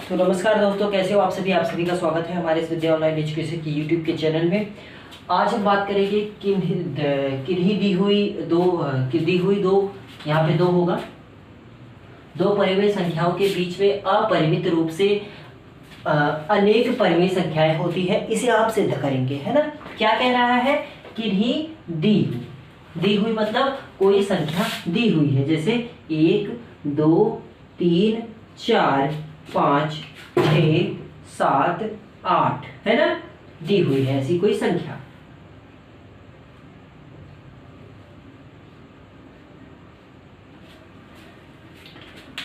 तो नमस्कार दोस्तों, कैसे हो आप सभी का स्वागत है हमारे इस विद्या ऑनलाइन एजुकेशन की यूट्यूब के चैनल में। आज हम बात करेंगे किन्हीं दी हुई दो यहाँ पे दो होगा, दो परिमेय संख्याओं के बीच में अपरिमित रूप से अनेक परिमेय संख्याएं होती है, इसे आप सिद्ध करेंगे, है ना। क्या कह रहा है? किन्हीं दी हुई मतलब कोई संख्या दी हुई है, जैसे 1 2 3 4 5 6 7 8, है ना, दी हुई है ऐसी कोई संख्या।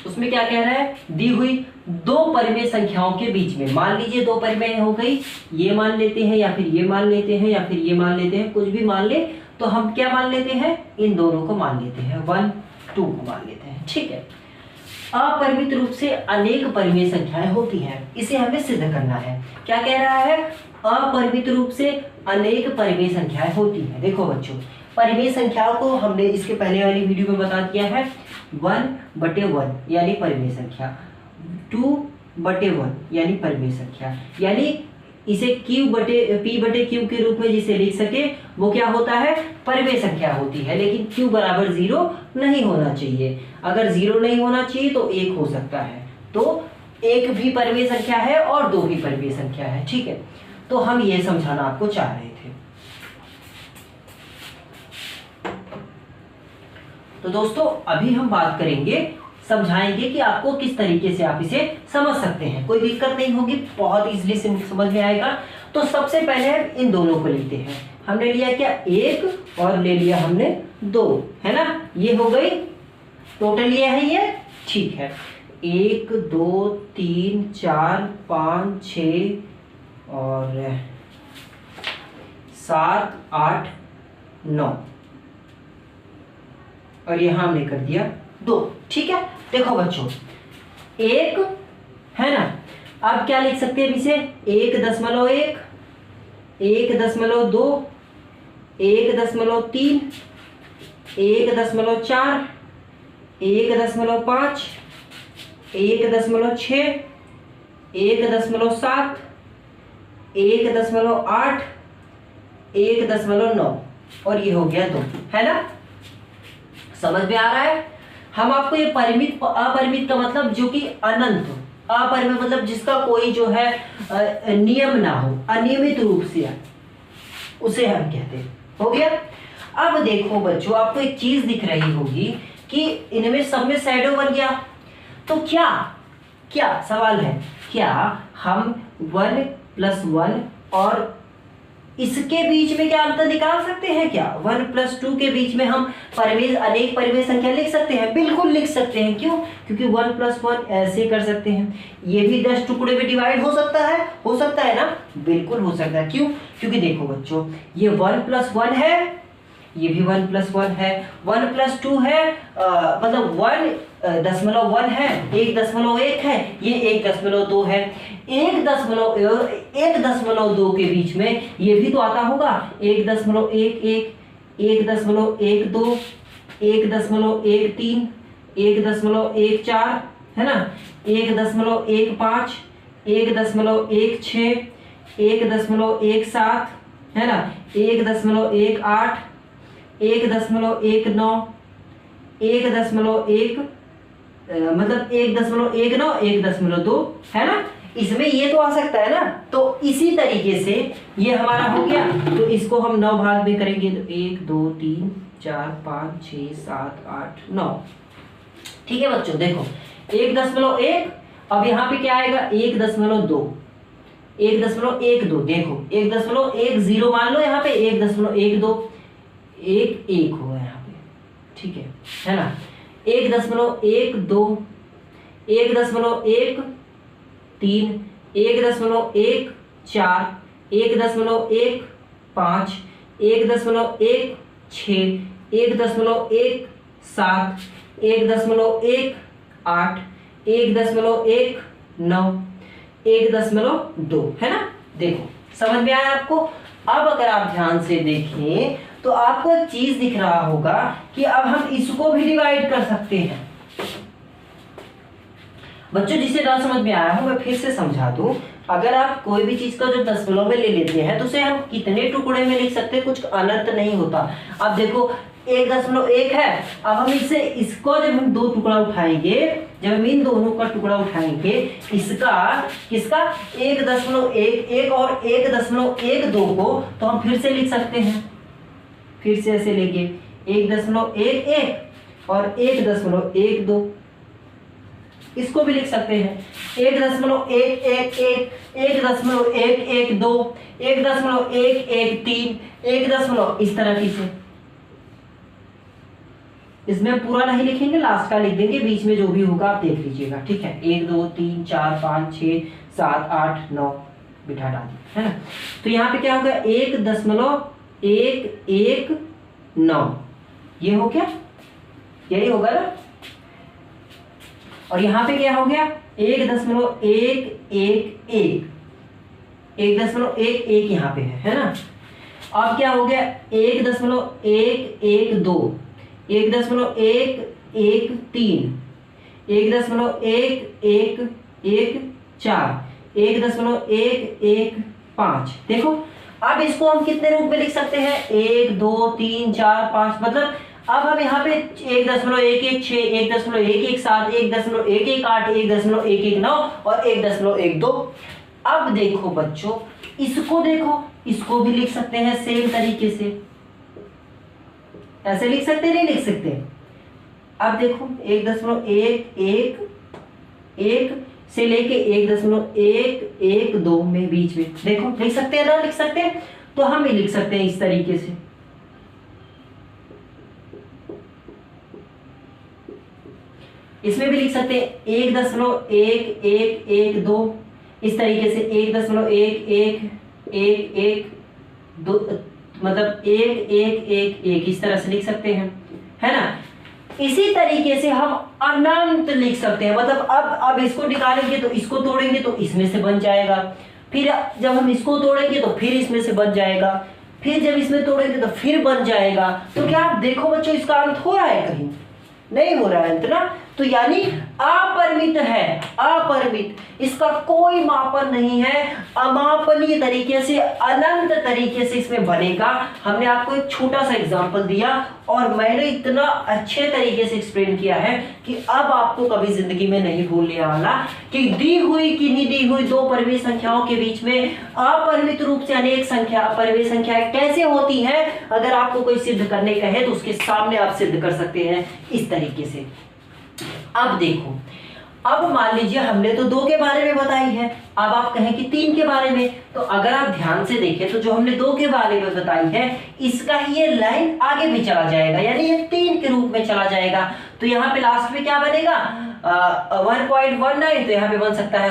उसमें क्या कह रहा है? दी हुई दो परिमेय संख्याओं के बीच में, मान लीजिए दो परिमेय हो गई, ये मान लेते हैं या फिर ये मान लेते हैं या फिर ये मान लेते हैं, कुछ भी मान ले तो हम क्या मान लेते हैं? इन दोनों को मान लेते हैं, 1 2 को मान लेते हैं, ठीक है। अपरिमित रूप से अनेक परिमेय संख्याएं होती हैं, इसे हमें सिद्ध करना है। क्या कह रहा है? अपरिमित रूप से अनेक परिमेय संख्याएं होती हैं। देखो बच्चों, परिमेय संख्याओं को हमने इसके पहले वाली वीडियो में बता दिया है। 1/1 यानी परिमेय संख्या, 2/1 यानी परिमेय संख्या, यानी इसे P/Q के रूप में जिसे लिख सके वो क्या होता है? परिमेय संख्या होती है। लेकिन Q बराबर 0 नहीं होना चाहिए। अगर 0 नहीं होना चाहिए तो 1 हो सकता है, तो 1 भी परिमेय संख्या है और 2 भी परिमेय संख्या है, ठीक है। तो हम ये समझाना आपको चाह रहे थे। तो दोस्तों अभी हम बात करेंगे, समझाएंगे कि आपको किस तरीके से आप इसे समझ सकते हैं। कोई दिक्कत नहीं होगी, बहुत इजीली समझ में आएगा। तो सबसे पहले इन दोनों को लेते हैं। हमने लिया क्या? 1 और ले लिया हमने 2, है ना। ये हो गई टोटल, ये है ये, ठीक है। 1 2 3 4 5 6 और 7 8 9 और यहां हमने कर दिया 2, ठीक है। देखो बच्चों, 1 है ना, अब क्या लिख सकते हैं इसे? 1.1 1.2 1.3 1.4 1.5 1.6 1.7 1.8 1.9 और ये हो गया 2, है ना। समझ में आ रहा है? हम आपको ये अपरिमित का मतलब जो कि अनंत, अपरिमित मतलब जिसका कोई जो है नियम ना हो, अनियमित रूप से, उसे हम कहते हैं। हो गया। अब देखो बच्चों, आपको एक चीज दिख रही होगी कि इनमें सब में शैडो बन गया, तो क्या सवाल है, क्या हम 1+1 और इसके बीच में क्या अंतर निकाल सकते हैं? क्या 1+2 के बीच में हम अनेक परिमेय संख्या लिख सकते हैं? बिल्कुल लिख सकते हैं। क्यों? क्योंकि 1+1 ऐसे कर सकते हैं, ये भी 10 टुकड़े में डिवाइड हो सकता है ना, बिल्कुल हो सकता है। क्यों? क्योंकि देखो बच्चों, ये 1+1 है, ये भी 1+1 है, 1+2 है, मतलब 1.1 है, 1.1 है, ये 1.2 है, 1.2 के बीच में ये भी तो आता होगा 1.11 1.12 1.13 1.14, है ना, 1.15 1.16 1.17, है ना, 1.18 1.19 1.1 मतलब 1.19 1.2, है ना। इसमें ये तो आ सकता है ना। तो इसी तरीके से ये हमारा हो गया, तो इसको हम 9 भाग में करेंगे, तो 1 2 3 4 5 6 7 8 9, ठीक है बच्चों। देखो 1.1, अब यहाँ पे क्या आएगा? 1.2 1.12, देखो 1.10 मान लो, यहाँ पे 1.12 1 होगा यहाँ पे, ठीक है ना। 1.12 1.13 1.14 1.15 1.16 1.17 1.18 1.19 1.2, है ना। देखो समझ में आया आपको? अब अगर आप ध्यान से देखें तो आपको एक चीज दिख रहा होगा कि अब हम इसको भी डिवाइड कर सकते हैं। बच्चों जिसे ना समझ में आया हो मैं फिर से समझा दूं। अगर आप कोई भी चीज का जो दशमलव में ले लेते हैं तो उसे हम कितने टुकड़े में लिख सकते हैं, कुछ अनंत नहीं होता। अब देखो 1.1 है, अब हम इससे इसको जब हम दो टुकड़ा उठाएंगे, जब हम इन दोनों का टुकड़ा उठाएंगे, इसका किसका 1.11 और 1.12 को, तो हम फिर से लिख सकते हैं, फिर से ऐसे लेंगे 1.11 और 1.12, इसको भी लिख सकते हैं 1.111, 1.112, 1.113, 1 इस तरह की से। इसमें पूरा नहीं लिखेंगे, लास्ट का लिख देंगे, बीच में जो भी होगा आप देख लीजिएगा, ठीक है। 1 2 3 4 5 6 7 8 9 बिठा डाल दिया, है ना। तो यहाँ पे क्या होगा 1.119, ये हो गया, यही होगा ना। और यहाँ पे क्या हो गया 1.111, 1.111 यहाँ पे है ना। अब क्या हो गया 1.112, 1.113, 1.114, 1.115। देखो अब इसको हम कितने रूप में लिख सकते हैं 1 2 3 4 5, मतलब अब हम यहाँ पे 1.116, 1.117, 1.118, 1.119 और 1.12। अब देखो बच्चों इसको देखो, इसको भी लिख सकते हैं सेम तरीके से, ऐसे लिख सकते नहीं लिख सकते। अब देखो 1.111 से लेके 1.112 में बीच में देखो लिख सकते हैं ना, लिख सकते हैं। तो हम भी लिख सकते हैं इस तरीके से, इसमें भी लिख सकते हैं 1.1112 इस तरीके से, 1.1111 मतलब 1.111 इस तरह से लिख सकते हैं, है ना। इसी तरीके से हम अनंत लिख सकते हैं, मतलब अब इसको निकालेंगे तो इसको तोड़ेंगे तो इसमें से बन जाएगा, फिर जब हम इसको तोड़ेंगे तो फिर इसमें से बन जाएगा, फिर जब इसमें तोड़ेंगे तो फिर बन जाएगा। तो क्या आप देखो बच्चों इसका अंत हो रहा है, कहीं नहीं हो रहा है अंत ना। तो यानी अपरिमित है, अपरिमित, इसका कोई मापन नहीं है, अमापनीय तरीके से अनंत तरीके से इसमें बनेगा। हमने आपको एक छोटा सा एग्जांपल दिया और मैंने इतना अच्छे तरीके से एक्सप्लेन किया है कि अब आपको कभी जिंदगी में नहीं भूलने वाला कि दी हुई किन्हीं दी हुई दो परिमेय संख्याओं के बीच में अपरिमित रूप से अनेक संख्या अपरिमेय संख्याएं कैसे होती हैं। अगर आपको कोई सिद्ध करने कहे तो उसके सामने आप सिद्ध कर सकते हैं इस तरीके से। अब देखो, अब मान लीजिए हमने तो 2 के बारे में बताई है, अब आप कहें कि 3 के बारे में, तो अगर आप ध्यान से देखें तो जो हमने 2 के बारे में बताई है इसका ही ये लाइन आगे भी चला जाएगा, यानी ये 3 के रूप में चला जाएगा। तो यहाँ पे लास्ट में क्या बनेगा 1.19, तो यहाँ पे बन सकता है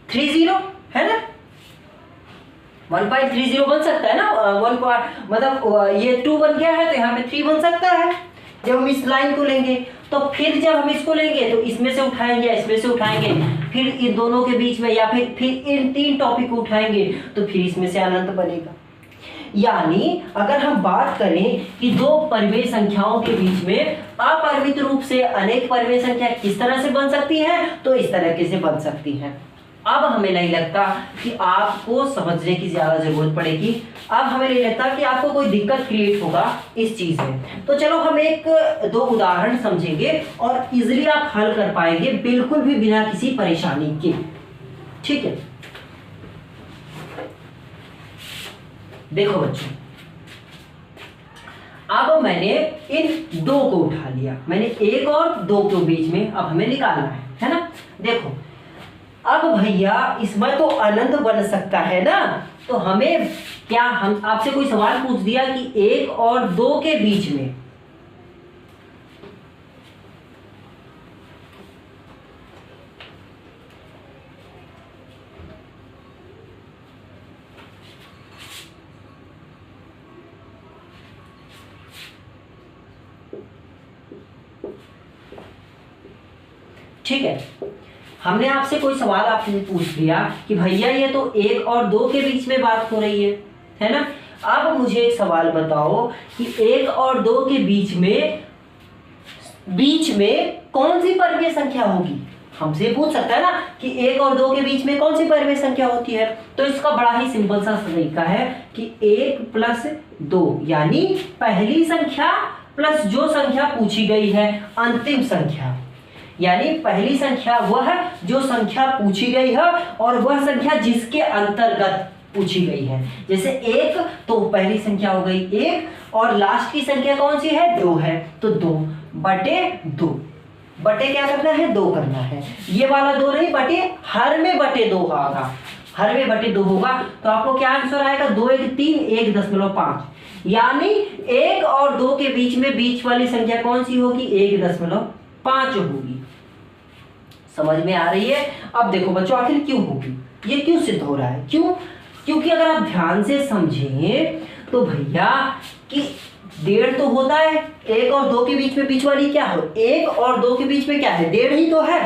30 है ना, 1.30 बन सकता है ना, मतलब ये 2 बन गया है तो यहाँ पे 3 बन सकता है जब हम इस लाइन को लेंगे। तो फिर जब हम इसको लेंगे तो इसमें से उठाएंगे, इसमें से उठाएंगे, फिर इन दोनों के बीच में या फिर इन 3 टॉपिक को उठाएंगे तो फिर इसमें से अनंत बनेगा। यानी अगर हम बात करें कि 2 परिमेय संख्याओं के बीच में अपरिमित रूप से अनेक परिमेय संख्या किस तरह से बन सकती है, तो इस तरीके से बन सकती है। अब हमें नहीं लगता कि आपको समझने की ज्यादा जरूरत पड़ेगी, अब हमें नहीं लगता कि आपको कोई दिक्कत क्रिएट होगा इस चीज में। तो चलो हम 1-2 उदाहरण समझेंगे और इजीली आप हल कर पाएंगे बिल्कुल भी बिना किसी परेशानी के, ठीक है। देखो बच्चों, अब मैंने इन 2 को उठा लिया, मैंने 1 और 2 के बीच में अब हमें निकालना है ना। देखो अब भैया इसमें तो अनंत बन सकता है ना, तो हमें क्या, हम आपसे कोई सवाल पूछ दिया कि 1 और 2 के बीच में ठीक है, हमने आपसे कोई सवाल आपसे पूछ लिया कि भैया ये तो 1 और 2 के बीच में बात हो रही है ना। अब मुझे एक सवाल बताओ कि 1 और 2 के बीच में बीच में कौन सी परिमेय संख्या होगी? हमसे पूछ सकता है ना कि 1 और 2 के बीच में कौन सी परिमेय संख्या होती है। तो इसका बड़ा ही सिंपल सा तरीका है कि 1 प्लस 2 यानी पहली संख्या प्लस जो संख्या पूछी गई है अंतिम संख्या, यानी पहली संख्या वह जो संख्या पूछी गई है और वह संख्या जिसके अंतर्गत पूछी गई है। जैसे 1 तो पहली संख्या हो गई 1 और लास्ट की संख्या कौन सी है? 2 है, तो 2 बटे 2 बटे क्या करना है? 2 करना है। ये वाला 2 नहीं बटे हर में बटे 2 होगा, हर में बटे 2 होगा। तो आपको क्या आंसर आएगा? 2 1 3 1.5 यानी 1 और 2 के बीच में बीच वाली संख्या कौन सी होगी? 1.5 होगी। समझ में आ रही है? अब देखो बच्चों आखिर क्यों होगी, ये क्यों सिद्ध हो रहा है? क्यों? क्योंकि अगर आप ध्यान से समझें तो भैया कि 1.5 तो होता है, 1 और 2 के बीच में बीच वाली क्या हो? 1 और 2 के बीच में क्या है? 1.5 ही तो है।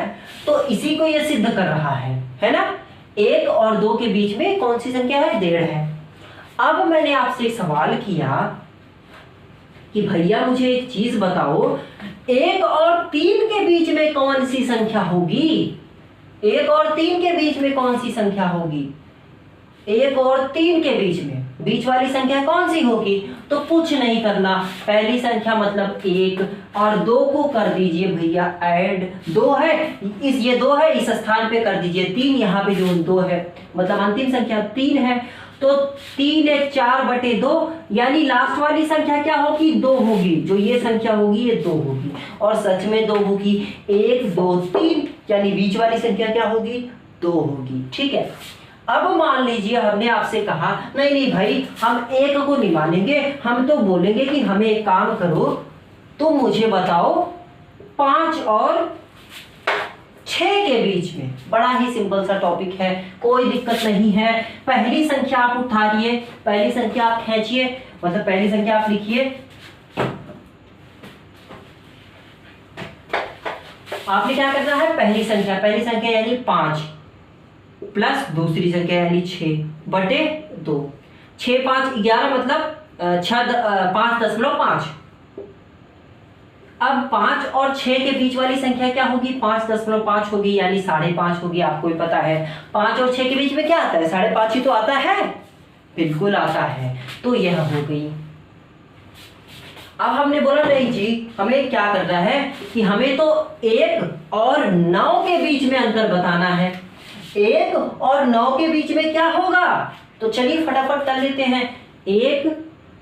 तो इसी को ये सिद्ध कर रहा है ना? 1 और 2 के बीच में कौन सी संख्या है? 1.5 है। अब मैंने आपसे सवाल किया कि भैया मुझे एक चीज बताओ, 1 और 3 के बीच में कौन सी संख्या होगी? 1 और 3 के बीच में कौन सी संख्या होगी? 1 और 3 के बीच में बीच वाली संख्या कौन सी होगी? तो कुछ नहीं करना, पहली संख्या मतलब 1 और 2 को कर दीजिए भैया ऐड, 2 है ये 2 है, इस स्थान पे कर दीजिए 3, यहाँ पे जो 2 है मतलब अंतिम संख्या 3 है। तो 3 1 4 बटे 2 यानी लास्ट वाली संख्या क्या होगी? 2 होगी। जो ये संख्या होगी ये 2 होगी और सच में 2 होगी। 1 2 3 यानी बीच वाली संख्या क्या होगी? 2 होगी। ठीक है। अब मान लीजिए हमने आपसे कहा नहीं नहीं भाई हम 1 को नहीं मानेंगे, हम तो बोलेंगे कि हमें एक काम करो, तो मुझे बताओ 5 और 6 के बीच में। बड़ा ही सिंपल सा टॉपिक है, कोई दिक्कत नहीं है। पहली संख्या आप उठाइए, पहली संख्या आप खींचिए, मतलब पहली संख्या आप लिखिए। आपने क्या करना है? पहली संख्या यानी 5 प्लस दूसरी संख्या यानी 6 बटे 2। 6 5 11 मतलब 5.5। अब 5 और 6 के बीच वाली संख्या क्या होगी? 5.5 होगी यानी 5.5 होगी। आपको भी पता है 5 और 6 के बीच में क्या आता है? 5.5 ही तो आता है, बिल्कुल आता है। तो यह हो गई। अब हमने बोला नहीं जी हमें क्या करना है कि हमें तो 1 और 9 के बीच में अंतर बताना है। 1 और 9 के बीच में क्या होगा? तो चलिए फटाफट कर लेते हैं। 1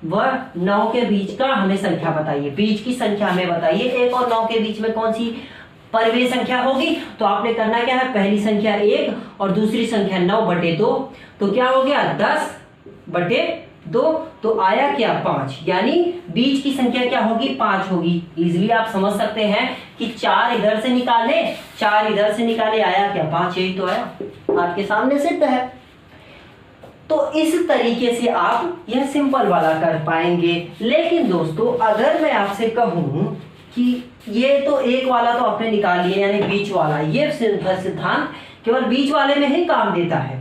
व 9 के बीच का हमें संख्या बताइए, बीच की संख्या हमें बताइए। 1 और 9 के बीच में कौन सी परिमेय संख्या होगी? तो आपने करना क्या है? पहली संख्या 1 और दूसरी संख्या 9 बटे 2। तो क्या हो गया? 10 बटे 2। तो आया क्या? 5। यानी बीच की संख्या क्या होगी? 5 होगी। इजीली आप समझ सकते हैं कि 4 इधर से निकाले, 4 इधर से निकाले, आया क्या? 5। यही तो आया, आपके सामने सिद्ध है। तो इस तरीके से आप यह सिंपल वाला कर पाएंगे। लेकिन दोस्तों अगर मैं आपसे कहूं कि ये तो एक वाला तो आपने निकाल लिया यानी बीच वाला, ये सिद्धांत केवल बीच वाले में ही काम देता है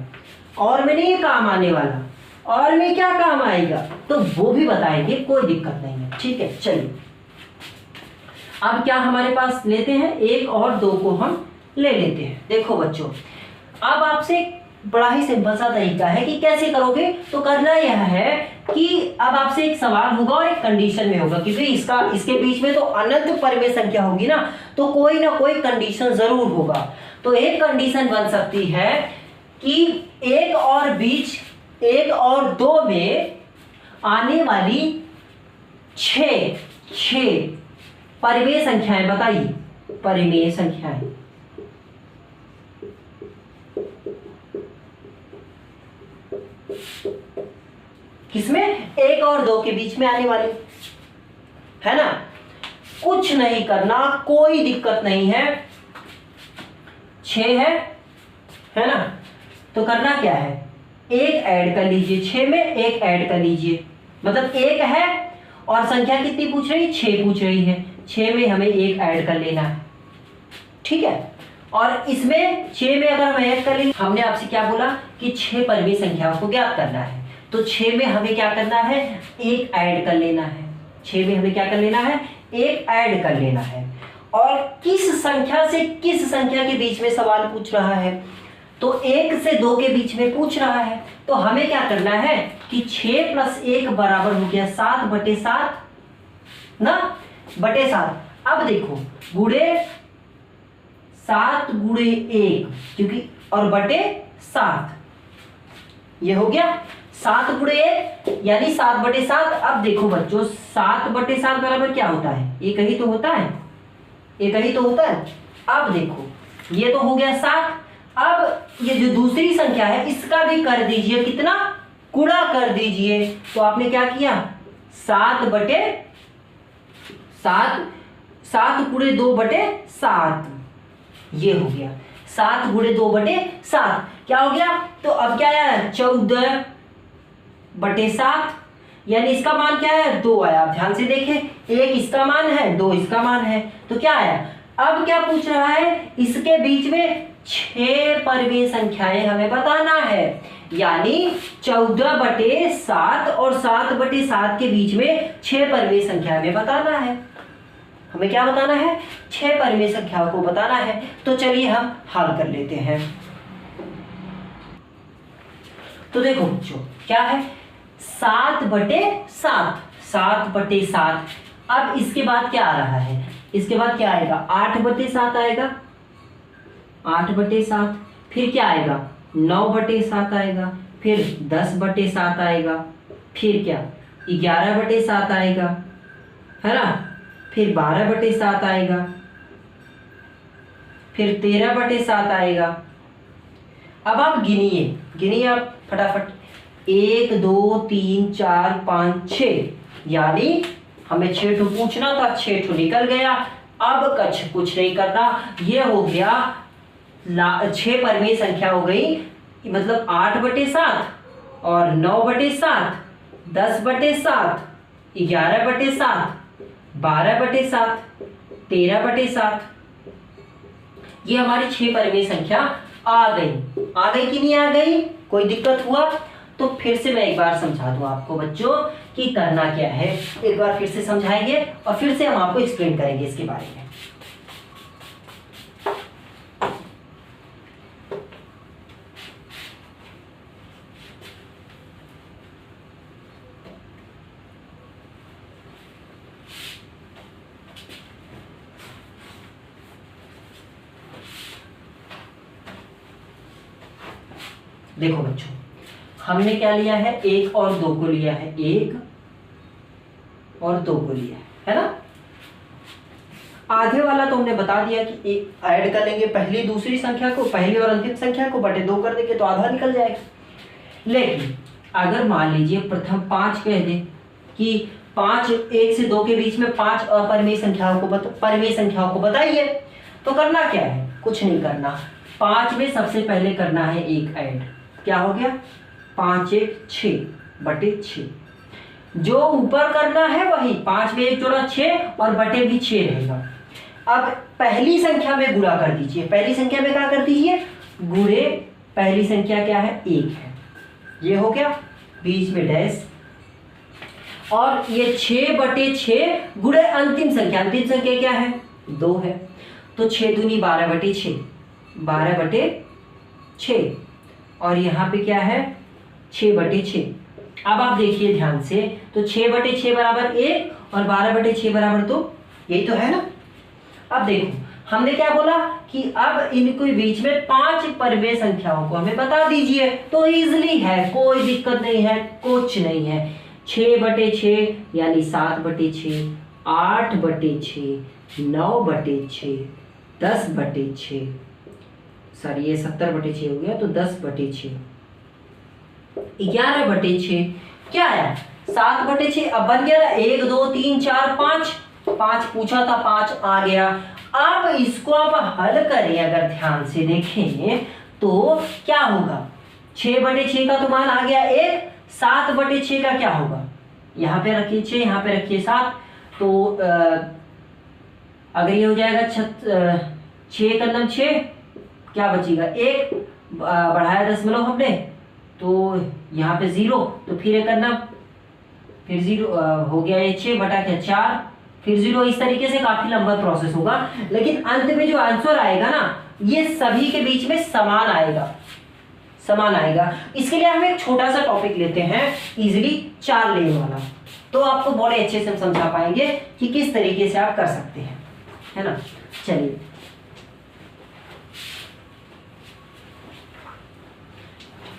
और में नहीं काम आने वाला, और में क्या काम आएगा तो वो भी बताएंगे, कोई दिक्कत नहीं है। ठीक है, चलिए अब क्या हमारे पास लेते हैं? 1 और 2 को हम ले लेते हैं। देखो बच्चों अब आपसे बड़ा ही सिंपल सा तरीका है कि कैसे करोगे। तो करना यह है कि अब आपसे एक सवाल होगा और एक कंडीशन में होगा कि भाई इसके बीच में तो अनंत परिमेय संख्या होगी ना, तो कोई ना कोई कंडीशन जरूर होगा। तो एक कंडीशन बन सकती है कि 1 और 2 में आने वाली 6 परिमेय संख्याएं बताइए। परिमेय संख्याएं किसमें? 1 और 2 के बीच में आने वाली, है ना। कुछ नहीं करना, कोई दिक्कत नहीं है। 6 है ना, तो करना क्या है? 1 ऐड कर लीजिए, 6 में 1 ऐड कर लीजिए, मतलब 1 है और संख्या कितनी पूछ रही? 6 पूछ रही है। 6 में हमें 1 ऐड कर लेना है, ठीक है। और इसमें 6 में अगर हम ऐड कर लेंगे, हमने आपसे क्या बोला कि 6 परिमेय संख्याओं को ज्ञात करना है, तो 6 में हमें क्या करना है? 1 ऐड कर लेना है। 6 में हमें क्या कर लेना है? 1 ऐड कर लेना है। और किस संख्या से किस संख्या के बीच में सवाल पूछ रहा है, तो 1 से 2 के बीच में पूछ रहा है। तो हमें क्या करना है कि 6 + 1 बराबर हो गया 7/7 ना, बटे 7। अब देखो गुणे 7 × 1 क्योंकि और बटे 7, ये हो गया 7 × 1 यानी 7/7। अब देखो बच्चों 7/7 बराबर क्या होता है, एक ही तो होता है, एक ही तो होता है। अब देखो ये तो हो गया 7। अब ये जो दूसरी संख्या है इसका भी कर दीजिए, कितना, गुणा कर दीजिए। तो आपने क्या किया 7/7, 7 × 2/7, ये हो गया 7 × 2/7 क्या हो गया। तो अब क्या आया 14/7, यानी इसका मान क्या है 2 आया। आप ध्यान से देखें, 1 इसका मान है, 2 इसका मान है, तो क्या आया। अब क्या पूछ रहा है, इसके बीच में 6 परवीं संख्याएं हमें बताना है, यानी 14/7 और 7/7 के बीच में 6 परवीं संख्या हमें बताना है। हमें क्या बताना है, 6 परवीं संख्याओं को बताना है। तो चलिए हम हल कर लेते हैं। तो देखो बच्चों क्या है 7/7, 7/7। अब इसके बाद क्या आ रहा है, इसके बाद क्या आएगा 8/7 आएगा, 8/7। फिर क्या आएगा 9/7 आएगा, फिर 10/7 आएगा, फिर क्या 11/7 आएगा, है ना, फिर 12/7 आएगा, फिर 13/7 आएगा। अब आप गिनिए आप फटाफट, 1 2 3 4 5 6, यानी हमें 6 ठो पूछना था, 6 ठो निकल गया। अब कुछ नहीं करना, ये हो गया 6 परवीं संख्या हो गई, मतलब 8/7 और 9/7, 10/7, 11/7, 12/7, 13/7, ये हमारी 6 परवीं संख्या आ गई कि नहीं आ गई। कोई दिक्कत हुआ तो फिर से मैं एक बार समझा दूं आपको बच्चों कि करना क्या है, एक बार फिर से समझाएंगे और फिर से हम आपको एक्सप्लेन करेंगे इसके बारे में। देखो बच्चों हमने क्या लिया है, 1 और 2 को लिया है, 1 और 2 को लिया है ना। आधे वाला तो हमने बता दिया कि एक ऐड कर लेंगे पहली दूसरी संख्या को, पहली और अंतिम संख्या को बटे 2 कर देंगे तो आधा निकल जाएगा। लेकिन अगर मान लीजिए प्रथम 5 कह दे कि 5 1 से 2 के बीच में 5 अपरिमेय संख्याओं को बताइए, तो करना क्या है, कुछ नहीं करना। 5 में सबसे पहले करना है 1 ऐड, क्या हो गया 5 1 6/6। जो ऊपर करना है वही 5 में 1 जोड़ा 6 और बटे भी 6 रहेगा। अब पहली संख्या में गुणा कर दीजिए, पहली संख्या में क्या कर दीजिए गुणे, पहली संख्या क्या है 1 है, ये हो गया, बीच में डैश, और ये 6/6 गुणे अंतिम संख्या क्या है 2 है, तो 6 दूनी 12/6, 12/6, और यहाँ पे क्या है 6/6। अब आप देखिए ध्यान से, तो 6/6 बराबर 1 और 12/6 बराबर 2, यही तो है ना। अब देखो हमने क्या बोला कि अब इनके बीच में 5 परवें संख्याओं को हमें बता दीजिए, तो इजीली है, कोई दिक्कत नहीं है, कुछ नहीं है। 6/6 यानी 7/6, 8/6, 9/6, 10/6, सॉरी ये 70/6 हो गया, तो 10/6, 11/6, क्या है 7/6। अब बन गया ना 1 2 3 4 5, 5 पूछा था 5 आ गया। अब इसको आप हल करें, अगर ध्यान से देखें तो क्या होगा, 6/6 का तो मान आ गया 1, 7/6 का क्या होगा, यहाँ पे रखिए 6, यहाँ पे रखिए 7, तो अगर ये हो जाएगा 6 का नम 6, क्या बचेगा 1, बढ़ाया दशमलव हमने, तो यहाँ पे 0, तो फिर एक करना, फिर 0 हो गया, ये 6 बटा क्या 4, फिर 0, इस तरीके से काफी लंबा प्रोसेस होगा, लेकिन अंत में जो आंसर आएगा ना ये सभी के बीच में समान आएगा, समान आएगा। इसके लिए हम एक छोटा सा टॉपिक लेते हैं, इजीली 4 लेन वाला, तो आपको बड़े अच्छे से हम समझा पाएंगे कि किस तरीके से आप कर सकते हैं, है ना। चलिए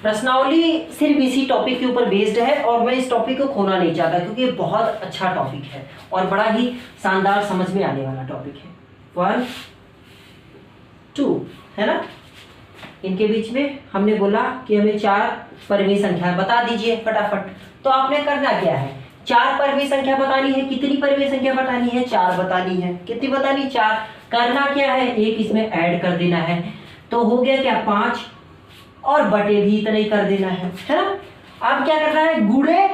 प्रश्नावली सिर्फ इसी टॉपिक के ऊपर बेस्ड है और मैं इस टॉपिक को खोना नहीं चाहता क्योंकि ये बहुत अच्छा टॉपिक है और बड़ा ही शानदार समझ में आने वाला टॉपिक है। 1 2 है ना, इनके बीच में हमने बोला कि हमें 4 परिमेय संख्या बता दीजिए फटाफट। तो आपने करना क्या है, 4 परिमेय संख्या बतानी है। कितनी परिमेय संख्या बतानी है, 4 बतानी है। कितनी बतानी, 4। करना क्या है, एक इसमें ऐड कर देना है, तो हो गया क्या 5, और बटे भी इतना ही कर देना है ना। अब क्या करना है, गुणे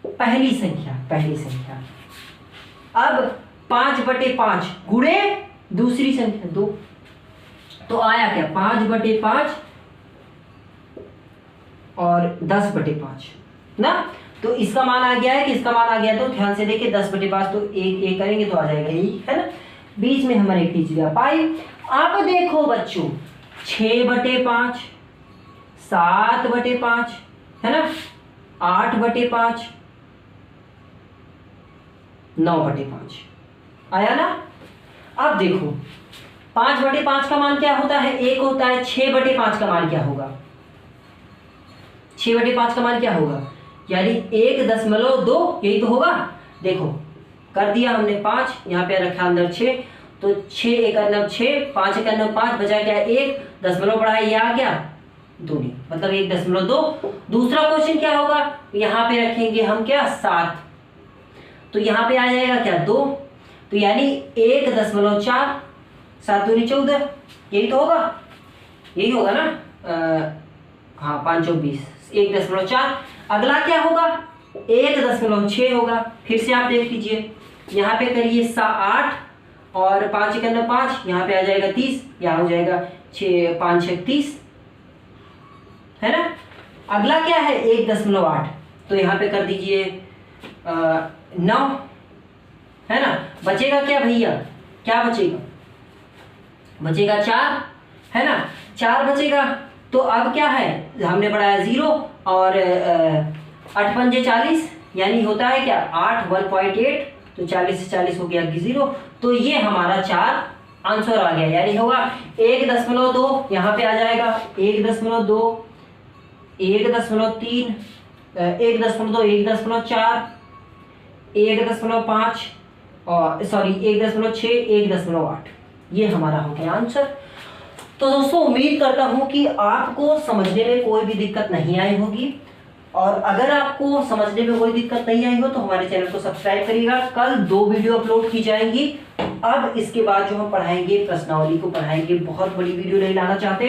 पहली संख्या, पहली संख्या। अब 5/5 गुणे दूसरी संख्या 2, तो आया क्या 5/5 और 10/5 ना। तो इसका मान आ गया है कि इसका मान आ गया, तो ध्यान से देखिए 10/5 तो एक करेंगे तो आ जाएगा यही, है ना। बीच में हमारे खींच दिया पाई। अब देखो बच्चों 6/5, 7/5 है ना, 8/5, 9/5 आया ना। अब देखो 5/5 का मान क्या होता है, 1 होता है। 6/5 का मान क्या होगा, 6/5 का मान क्या होगा, यानी 1.2, यही तो होगा। देखो कर दिया हमने 5, यहाँ पे रखा अंदर 6, तो 6 1 9 6, 5 1 9 5, बचा क्या 1, 10 बढ़ा, ये आ गया 2, मतलब 1.2। दूसरा क्वेश्चन क्या होगा, यहाँ पे रखेंगे हम क्या 7, तो यहाँ पे आ जाएगा क्या 2, तो यानी 1.4, 7 दूनी 14, यही तो होगा, यही होगा ना। हाँ 5 और 20, 1.4। अगला क्या होगा, 1.6 होगा। फिर से आप देख लीजिए, यहाँ पे करिए 8 और 5 1 5, यहाँ पे आ जाएगा 30, यहाँ हो जाएगा 6 5 6 30, है ना। अगला क्या है 1.8, तो यहाँ पे कर दीजिए 9, है ना। बचेगा क्या भैया, क्या बचेगा, बचेगा 4, है ना, 4 बचेगा। तो अब क्या है, हमने बढ़ाया 0 और 8 पंजे 40, यानी होता है क्या 8 1.8, तो 40 से 40 हो गया 0, तो ये हमारा 4 आंसर आ गया, यानी होगा 1.2, यहाँ पे आ जाएगा 1.2, 1.3, 1.2, 1.4, 1.5 और सॉरी 1.6, 1.8, ये हमारा हो गया आंसर। तो दोस्तों उम्मीद करता हूं कि आपको समझने में कोई भी दिक्कत नहीं आई होगी, और अगर आपको समझने में कोई दिक्कत नहीं आई हो तो हमारे चैनल को सब्सक्राइब करिएगा। कल 2 वीडियो अपलोड की जाएंगी। अब इसके बाद जो हम पढ़ाएंगे, प्रश्नावली को पढ़ाएंगे, बहुत बड़ी वीडियो नहीं लाना चाहते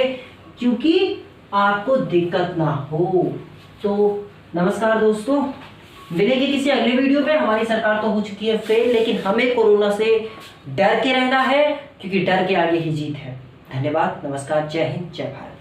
क्योंकि आपको दिक्कत ना हो। तो नमस्कार दोस्तों, मिलेंगे किसी अगले वीडियो पे। हमारी सरकार तो हो चुकी है फेल, लेकिन हमें कोरोना से डर के रहना है क्योंकि डर के आगे ही जीत है। धन्यवाद, नमस्कार, जय हिंद, जय भारत।